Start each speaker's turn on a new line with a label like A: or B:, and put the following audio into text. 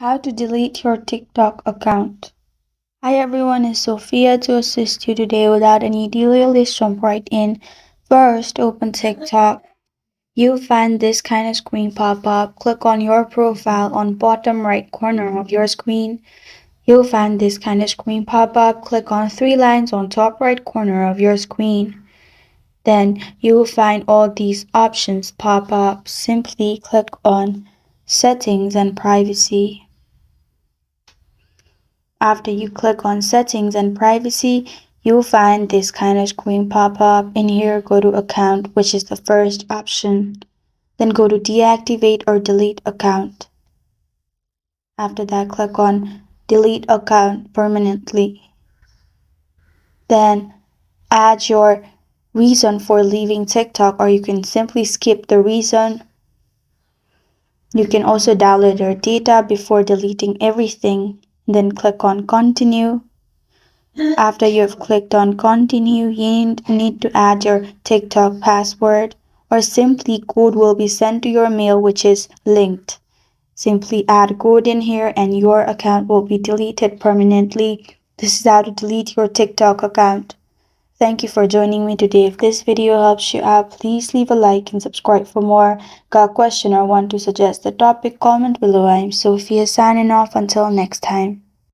A: How to delete your TikTok account. Hi everyone, it's Sophia to assist you today. Without any delay, let's jump right in. First, open TikTok. You'll find this kind of screen pop up. Click on your profile on bottom right corner of your screen. You'll find this kind of screen pop up. Click on three lines on top right corner of your screen. Then you will find all these options pop up. Simply click on Settings and Privacy. After you click on Settings and Privacy, you'll find this kind of screen pop up. In here, go to Account, which is the first option. Then go to Deactivate or Delete Account. After that, click on Delete Account Permanently. Then add your reason for leaving TikTok, or you can simply skip the reason. You can also download your data before deleting everything. Then click on Continue. After you've clicked on Continue, you need to add your TikTok password, or simply code will be sent to your mail which is linked. Simply add code in here and your account will be deleted permanently. This is how to delete your TikTok account. Thank you for joining me today. If this video helps you out, please leave a like and subscribe for more. Got a question or want to suggest a topic? Comment below. I'm Sophia signing off. Until next time.